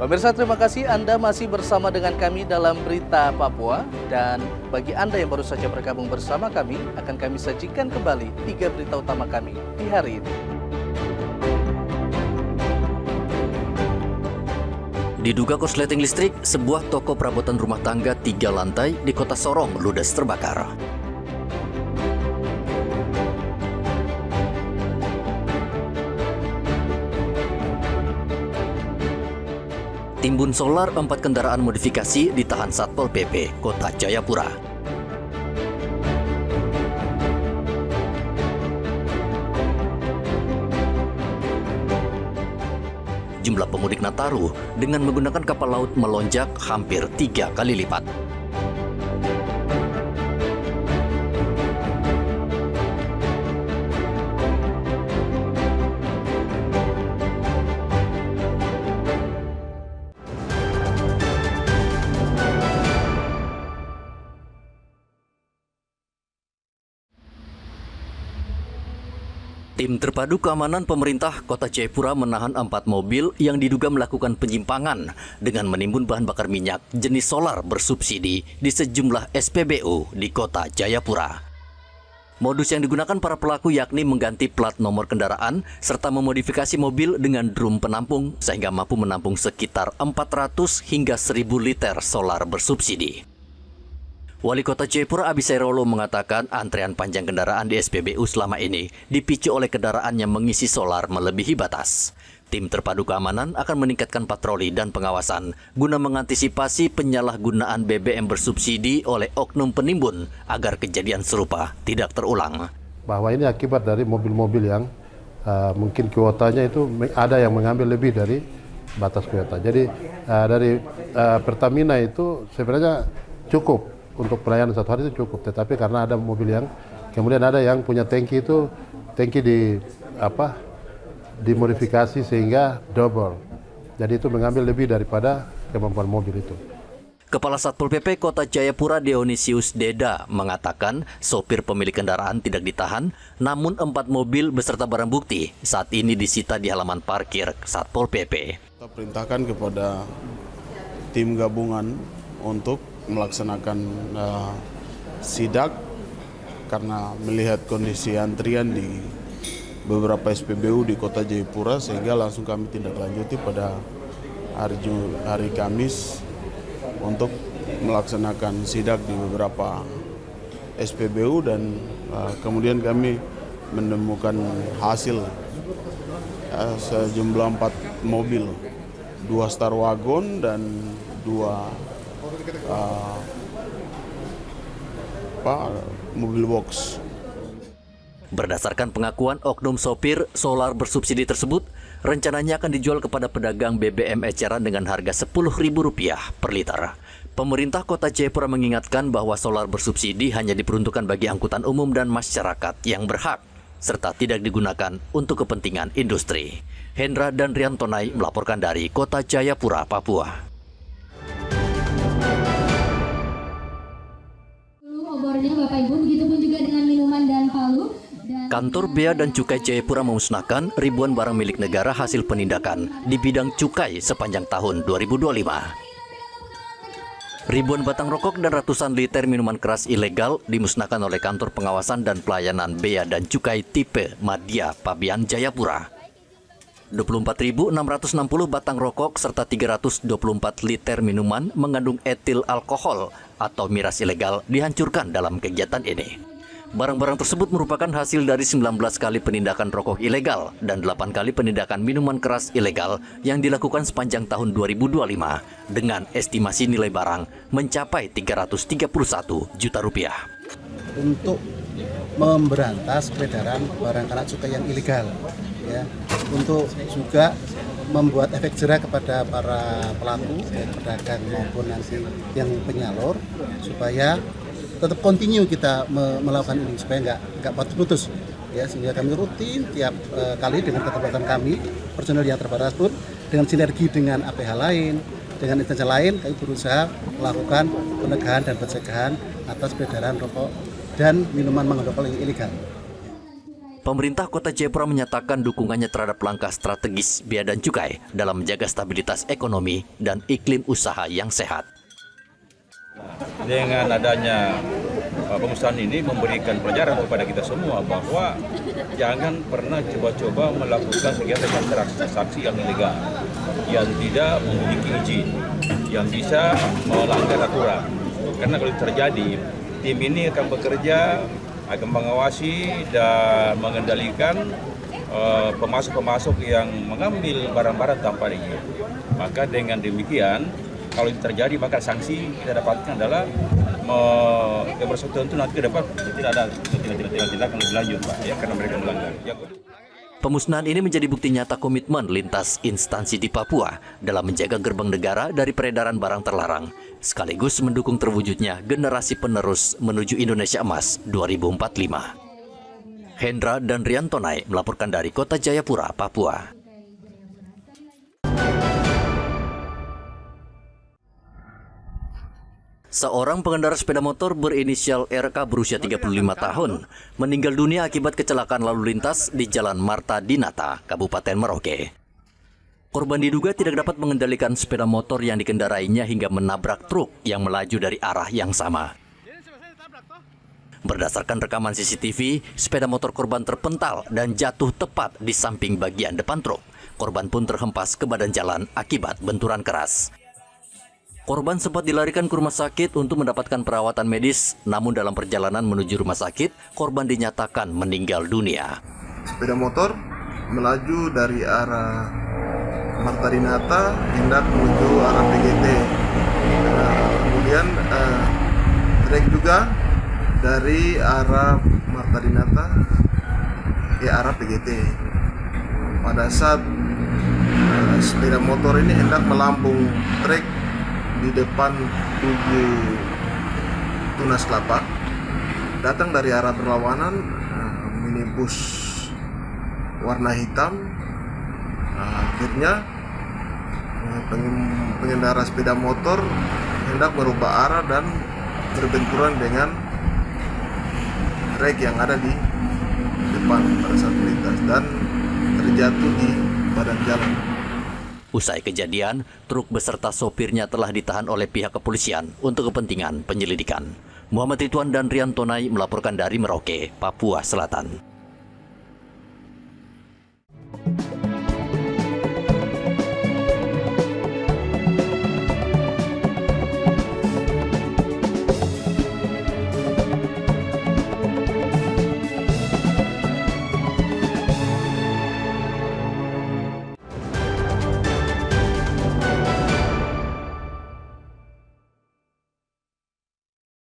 Pemirsa, terima kasih Anda masih bersama dengan kami dalam Berita Papua. Dan bagi Anda yang baru saja bergabung bersama kami, akan kami sajikan kembali 3 berita utama kami di hari ini. Diduga korsleting listrik, sebuah toko perabotan rumah tangga 3 lantai di kota Sorong ludes terbakar. Timbun solar 4 kendaraan modifikasi ditahan Satpol PP Kota Jayapura. Jumlah pemudik Nataru dengan menggunakan kapal laut melonjak hampir 3 kali lipat. Tim Terpadu Keamanan Pemerintah Kota Jayapura menahan 4 mobil yang diduga melakukan penyimpangan dengan menimbun bahan bakar minyak jenis solar bersubsidi di sejumlah SPBU di Kota Jayapura. Modus yang digunakan para pelaku yakni mengganti plat nomor kendaraan serta memodifikasi mobil dengan drum penampung sehingga mampu menampung sekitar 400 hingga 1000 liter solar bersubsidi. Wali Kota Jayapura Abisairolo mengatakan antrean panjang kendaraan di SPBU selama ini dipicu oleh kendaraan yang mengisi solar melebihi batas. Tim Terpadu Keamanan akan meningkatkan patroli dan pengawasan guna mengantisipasi penyalahgunaan BBM bersubsidi oleh oknum penimbun agar kejadian serupa tidak terulang. Bahwa ini akibat dari mobil-mobil yang mungkin kuotanya itu ada yang mengambil lebih dari batas kuota. Jadi dari Pertamina itu sebenarnya cukup. Untuk pelayanan 1 hari itu cukup, tetapi karena ada mobil yang kemudian ada yang punya tangki itu dimodifikasi sehingga double. Jadi itu mengambil lebih daripada kemampuan mobil itu. Kepala Satpol PP Kota Jayapura Dionisius Deda mengatakan sopir pemilik kendaraan tidak ditahan, namun 4 mobil beserta barang bukti saat ini disita di halaman parkir Satpol PP. Kita perintahkan kepada tim gabungan untuk melaksanakan sidak karena melihat kondisi antrian di beberapa SPBU di Kota Jayapura sehingga langsung kami tindak lanjuti pada hari Kamis untuk melaksanakan sidak di beberapa SPBU dan kemudian kami menemukan hasil sejumlah 4 mobil, 2 Star Wagon dan 2 mobil box. Berdasarkan pengakuan oknum sopir, solar bersubsidi tersebut rencananya akan dijual kepada pedagang BBM eceran dengan harga Rp10.000 per liter. Pemerintah Kota Jayapura mengingatkan bahwa solar bersubsidi hanya diperuntukkan bagi angkutan umum dan masyarakat yang berhak, serta tidak digunakan untuk kepentingan industri. Hendra dan Riantonai melaporkan dari Kota Jayapura, Papua. Bapak Ibu, begitupun juga dengan minuman dan palu. Kantor Bea dan Cukai Jayapura memusnahkan ribuan barang milik negara hasil penindakan di bidang cukai sepanjang tahun 2025. Ribuan batang rokok dan ratusan liter minuman keras ilegal dimusnahkan oleh Kantor Pengawasan dan Pelayanan Bea dan Cukai tipe Madya Pabean Jayapura. 24.660 batang rokok serta 324 liter minuman mengandung etil alkohol atau miras ilegal dihancurkan dalam kegiatan ini. Barang-barang tersebut merupakan hasil dari 19 kali penindakan rokok ilegal dan 8 kali penindakan minuman keras ilegal yang dilakukan sepanjang tahun 2025 dengan estimasi nilai barang mencapai Rp331 juta. Untuk memberantas peredaran barang kena cukai yang ilegal, ya, untuk juga membuat efek jerah kepada para pelaku, pedagang maupun nanti yang penyalur, supaya tetap continue kita melakukan ini supaya nggak putus-putus, ya, sehingga kami rutin tiap kali dengan keterlibatan kami personel yang terbatas pun dengan sinergi dengan APH lain, dengan instansi lain kami berusaha melakukan penegahan dan pencegahan atas peredaran rokok dan minuman mengandung alkohol yang ilegal. Pemerintah Kota Jayapura menyatakan dukungannya terhadap langkah strategis Bea dan Cukai dalam menjaga stabilitas ekonomi dan iklim usaha yang sehat. Dengan adanya pemusnahan ini memberikan pelajaran kepada kita semua bahwa jangan pernah coba-coba melakukan kegiatan transaksi yang ilegal, yang tidak memiliki izin, yang bisa melanggar aturan. Karena kalau terjadi, tim ini akan bekerja, akan mengawasi dan mengendalikan pemasok-pemasok yang mengambil barang-barang tanpa izin. Maka dengan demikian, kalau itu terjadi maka sanksi kita dapatkan adalah yang bersangkutan itu nanti ke depan tidak ada tindakan lebih lanjut, Pak, ya, karena mereka melanggar. Pemusnahan ini menjadi bukti nyata komitmen lintas instansi di Papua dalam menjaga gerbang negara dari peredaran barang terlarang, sekaligus mendukung terwujudnya generasi penerus menuju Indonesia Emas 2045. Hendra dan Riantonai melaporkan dari Kota Jayapura, Papua. Seorang pengendara sepeda motor berinisial RK berusia 35 tahun meninggal dunia akibat kecelakaan lalu lintas di Jalan Marta Dinata, Kabupaten Merauke. Korban diduga tidak dapat mengendalikan sepeda motor yang dikendarainya hingga menabrak truk yang melaju dari arah yang sama. Berdasarkan rekaman CCTV, sepeda motor korban terpental dan jatuh tepat di samping bagian depan truk. Korban pun terhempas ke badan jalan akibat benturan keras. Korban sempat dilarikan ke rumah sakit untuk mendapatkan perawatan medis, namun dalam perjalanan menuju rumah sakit, korban dinyatakan meninggal dunia. Sepeda motor melaju dari arah Marta Dinata hendak menuju arah PGT. Kemudian trek juga dari arah Marta Dinata ke arah PGT. Pada saat sepeda motor ini hendak melambung trek di depan tugu Tunas Kelapa, datang dari arah berlawanan minibus warna hitam. Akhirnya pengendara sepeda motor hendak merubah arah dan berbenturan dengan trek yang ada di depan pada saat melintas dan terjatuh di badan jalan. Usai kejadian, truk beserta sopirnya telah ditahan oleh pihak kepolisian untuk kepentingan penyelidikan. Muhammad Ridwan dan Riantonai melaporkan dari Merauke, Papua Selatan.